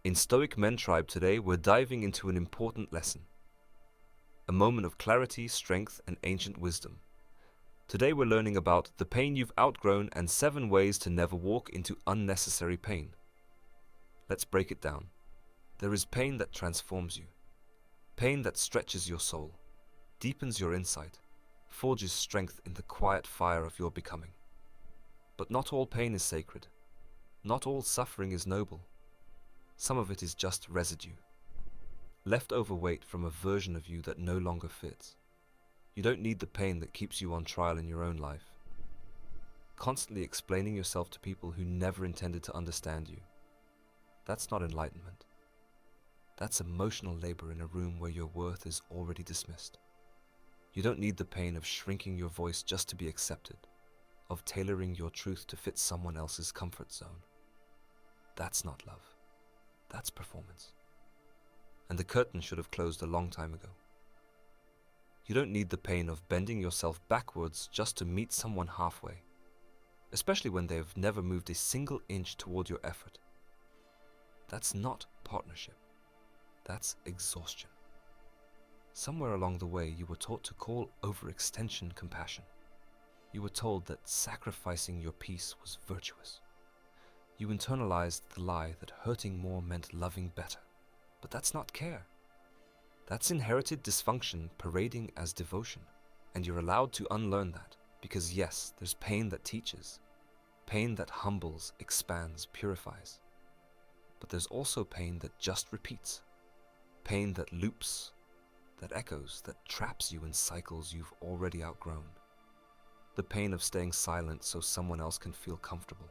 In Stoic Men Tribe today, we're diving into an important lesson. A moment of clarity, strength, and ancient wisdom. Today we're learning about the pain you've outgrown and 7 ways to never walk into unnecessary pain. Let's break it down. There is pain that transforms you. Pain that stretches your soul, deepens your insight, forges strength in the quiet fire of your becoming. But not all pain is sacred. Not all suffering is noble. Some of it is just residue. Leftover weight from a version of you that no longer fits. You don't need the pain that keeps you on trial in your own life. Constantly explaining yourself to people who never intended to understand you. That's not enlightenment. That's emotional labor in a room where your worth is already dismissed. You don't need the pain of shrinking your voice just to be accepted, of tailoring your truth to fit someone else's comfort zone. That's not love. That's performance. And the curtain should have closed a long time ago. You don't need the pain of bending yourself backwards just to meet someone halfway, especially when they have never moved a single inch toward your effort. That's not partnership. That's exhaustion. Somewhere along the way, you were taught to call overextension compassion. You were told that sacrificing your peace was virtuous. You internalized the lie that hurting more meant loving better. But that's not care. That's inherited dysfunction parading as devotion. And you're allowed to unlearn that, because yes, there's pain that teaches. Pain that humbles, expands, purifies. But there's also pain that just repeats. Pain that loops, that echoes, that traps you in cycles you've already outgrown. The pain of staying silent so someone else can feel comfortable.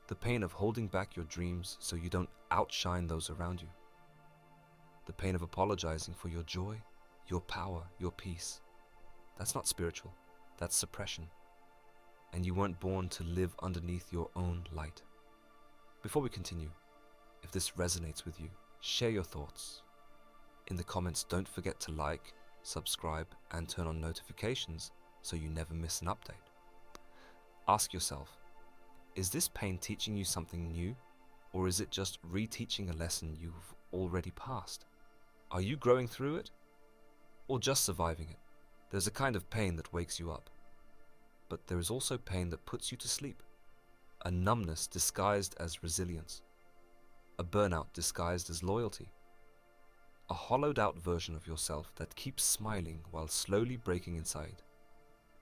The pain of holding back your dreams so you don't outshine those around you. The pain of apologizing for your joy, your power, your peace. That's not spiritual, that's suppression. And you weren't born to live underneath your own light. Before we continue, if this resonates with you, share your thoughts. In the comments, don't forget to like, subscribe, and turn on notifications so you never miss an update. Ask yourself, is this pain teaching you something new, or is it just reteaching a lesson you've already passed? Are you growing through it, or just surviving it? There's a kind of pain that wakes you up, but there is also pain that puts you to sleep. A numbness disguised as resilience. A burnout disguised as loyalty. A hollowed out version of yourself that keeps smiling while slowly breaking inside.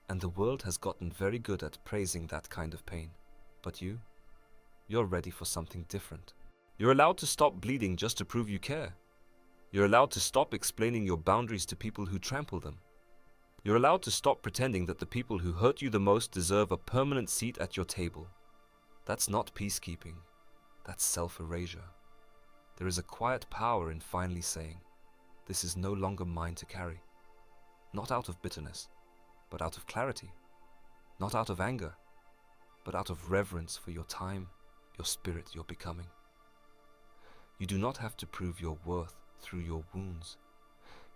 And the world has gotten very good at praising that kind of pain. But you're ready for something different. You're allowed to stop bleeding just to prove you care. You're allowed to stop explaining your boundaries to people who trample them. You're allowed to stop pretending that the people who hurt you the most deserve a permanent seat at your table. That's not peacekeeping. That's self-erasure. There is a quiet power in finally saying, this is no longer mine to carry. Not out of bitterness, but out of clarity. Not out of anger, but out of reverence for your time, your spirit, your becoming. You do not have to prove your worth through your wounds.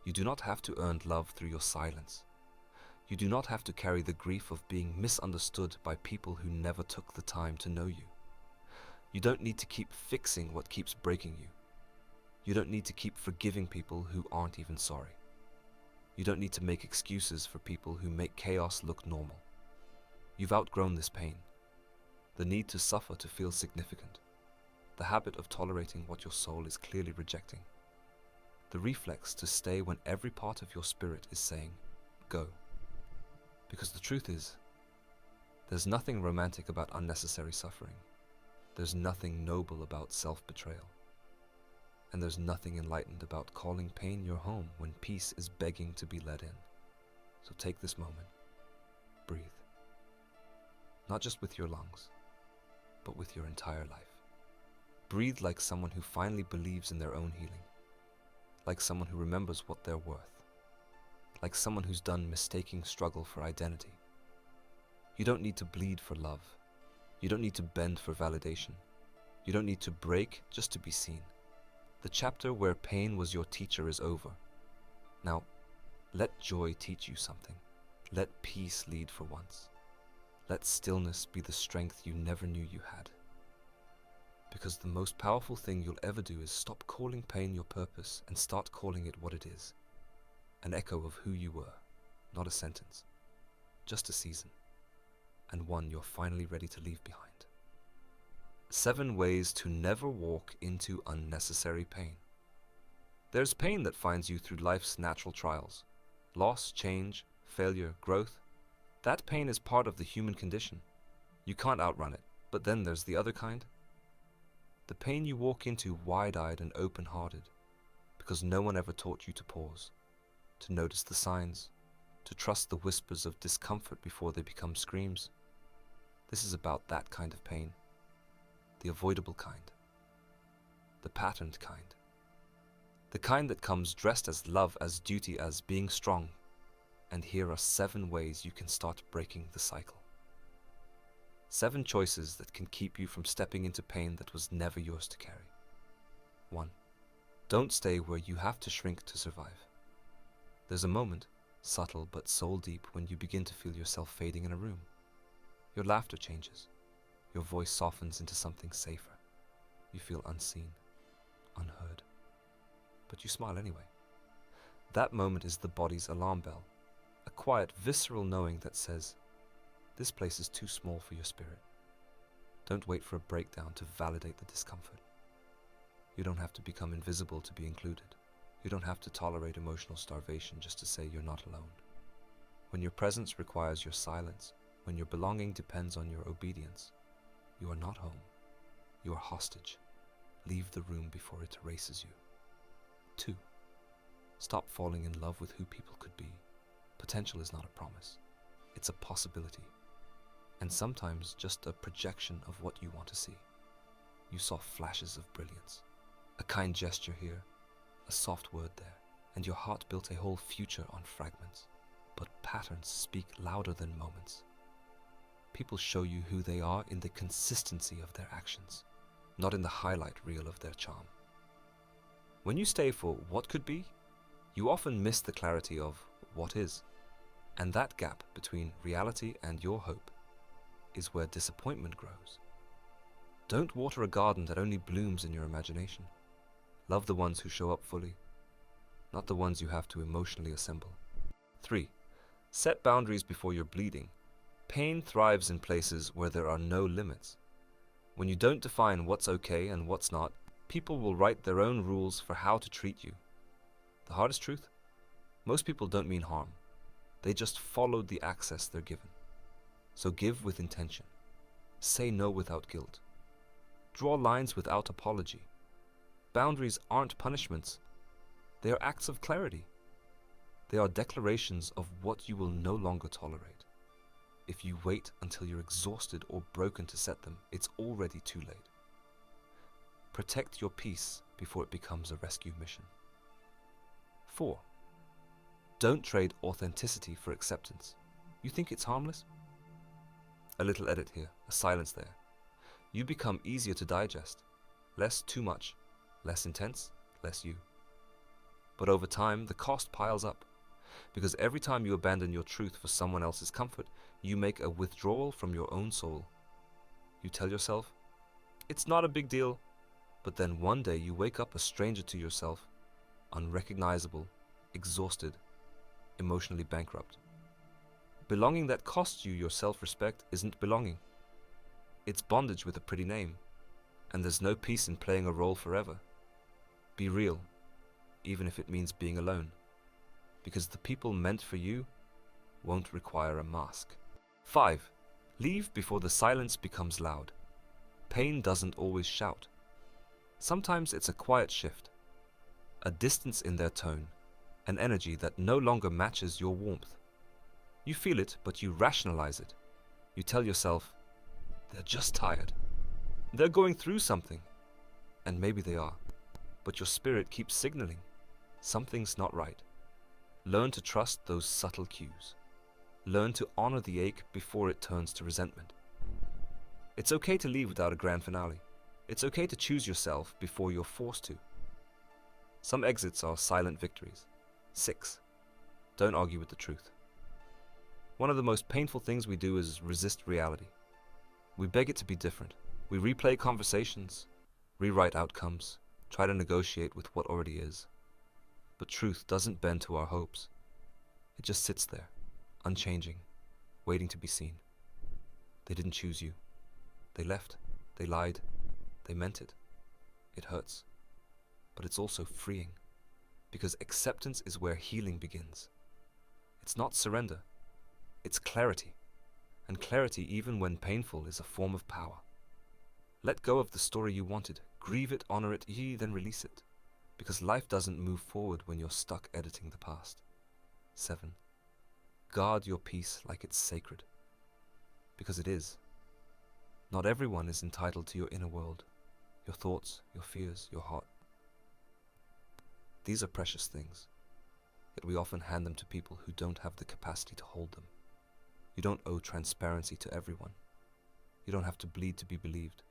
You do not have to earn love through your silence. You do not have to carry the grief of being misunderstood by people who never took the time to know you. You don't need to keep fixing what keeps breaking you. You don't need to keep forgiving people who aren't even sorry. You don't need to make excuses for people who make chaos look normal. You've outgrown this pain. The need to suffer to feel significant. The habit of tolerating what your soul is clearly rejecting. The reflex to stay when every part of your spirit is saying, go. Because the truth is, there's nothing romantic about unnecessary suffering. There's nothing noble about self-betrayal. And there's nothing enlightened about calling pain your home when peace is begging to be let in. So take this moment. Breathe. Not just with your lungs, but with your entire life. Breathe like someone who finally believes in their own healing. Like someone who remembers what they're worth. Like someone who's done mistaking struggle for identity. You don't need to bleed for love. You don't need to bend for validation. You don't need to break just to be seen. The chapter where pain was your teacher is over. Now, let joy teach you something. Let peace lead for once. Let stillness be the strength you never knew you had. Because the most powerful thing you'll ever do is stop calling pain your purpose and start calling it what it is. An echo of who you were, not a sentence, just a season, and one you're finally ready to leave behind. 7 ways to never walk into unnecessary pain. There's pain that finds you through life's natural trials. Loss, change, failure, growth. That pain is part of the human condition. You can't outrun it. But then there's the other kind. The pain you walk into wide-eyed and open-hearted, because no one ever taught you to pause, to notice the signs, to trust the whispers of discomfort before they become screams. This is about that kind of pain. The avoidable kind. The patterned kind. The kind that comes dressed as love, as duty, as being strong. And here are 7 ways you can start breaking the cycle. 7 choices that can keep you from stepping into pain that was never yours to carry. 1. Don't stay where you have to shrink to survive. There's a moment, subtle but soul deep, when you begin to feel yourself fading in a room. Your laughter changes. Your voice softens into something safer. You feel unseen, unheard. But you smile anyway. That moment is the body's alarm bell, a quiet, visceral knowing that says, this place is too small for your spirit. Don't wait for a breakdown to validate the discomfort. You don't have to become invisible to be included. You don't have to tolerate emotional starvation just to say you're not alone. When your presence requires your silence, when your belonging depends on your obedience, you are not home. You are hostage. Leave the room before it erases you. 2. Stop falling in love with who people could be. Potential is not a promise. It's a possibility. And sometimes just a projection of what you want to see. You saw flashes of brilliance. A kind gesture here, a soft word there, and your heart built a whole future on fragments. But patterns speak louder than moments. People show you who they are in the consistency of their actions, not in the highlight reel of their charm. When you stay for what could be, you often miss the clarity of what is. And that gap between reality and your hope is where disappointment grows. Don't water a garden that only blooms in your imagination. Love the ones who show up fully, not the ones you have to emotionally assemble. 3. Set boundaries before you're bleeding. Pain thrives in places where there are no limits. When you don't define what's okay and what's not, people will write their own rules for how to treat you. The hardest truth? Most people don't mean harm. They just followed the access they're given. So give with intention. Say no without guilt. Draw lines without apology. Boundaries aren't punishments. They are acts of clarity. They are declarations of what you will no longer tolerate. If you wait until you're exhausted or broken to set them, it's already too late. Protect your peace before it becomes a rescue mission. 4. Don't trade authenticity for acceptance. You think it's harmless? A little edit here, a silence there. You become easier to digest. Less too much, less intense, less you. But over time, the cost piles up. Because every time you abandon your truth for someone else's comfort, you make a withdrawal from your own soul. You tell yourself, it's not a big deal. But then one day you wake up a stranger to yourself, unrecognizable, exhausted, emotionally bankrupt. Belonging that costs you your self-respect isn't belonging. It's bondage with a pretty name, and there's no peace in playing a role forever. Be real, even if it means being alone, because the people meant for you won't require a mask. 5. Leave before the silence becomes loud. Pain doesn't always shout. Sometimes it's a quiet shift, a distance in their tone, an energy that no longer matches your warmth. You feel it, but you rationalize it. You tell yourself, they're just tired. They're going through something. And maybe they are. But your spirit keeps signaling, something's not right. Learn to trust those subtle cues. Learn to honor the ache before it turns to resentment. It's okay to leave without a grand finale. It's okay to choose yourself before you're forced to. Some exits are silent victories. 6. Don't argue with the truth. One of the most painful things we do is resist reality. We beg it to be different. We replay conversations, rewrite outcomes, try to negotiate with what already is. But truth doesn't bend to our hopes. It just sits there, unchanging, waiting to be seen. They didn't choose you. They left. They lied. They meant it. It hurts. But it's also freeing, because acceptance is where healing begins. It's not surrender. It's clarity. And clarity, even when painful, is a form of power. Let go of the story you wanted. Grieve it, honor it, then release it. Because life doesn't move forward when you're stuck editing the past. 7. Guard your peace like it's sacred. Because it is. Not everyone is entitled to your inner world, your thoughts, your fears, your heart. These are precious things, yet we often hand them to people who don't have the capacity to hold them. You don't owe transparency to everyone. You don't have to bleed to be believed.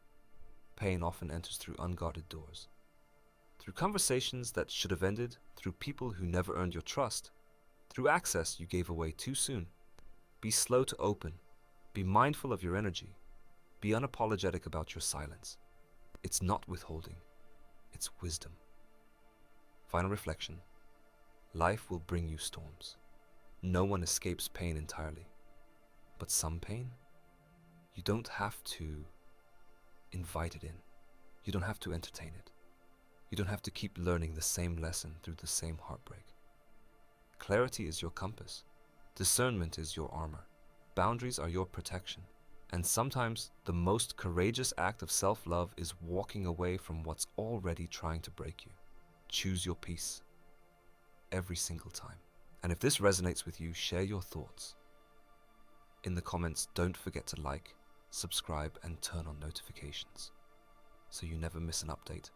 Pain often enters through unguarded doors. Through conversations that should have ended, through people who never earned your trust, through access you gave away too soon. Be slow to open. Be mindful of your energy. Be unapologetic about your silence. It's not withholding. It's wisdom. Final reflection. Life will bring you storms. No one escapes pain entirely. But some pain, you don't have to invite it in. You don't have to entertain it. You don't have to keep learning the same lesson through the same heartbreak. Clarity is your compass. Discernment is your armor. Boundaries are your protection. And sometimes the most courageous act of self-love is walking away from what's already trying to break you. Choose your peace. Every single time. And if this resonates with you, share your thoughts. In the comments, don't forget to like, subscribe, and turn on notifications so you never miss an update.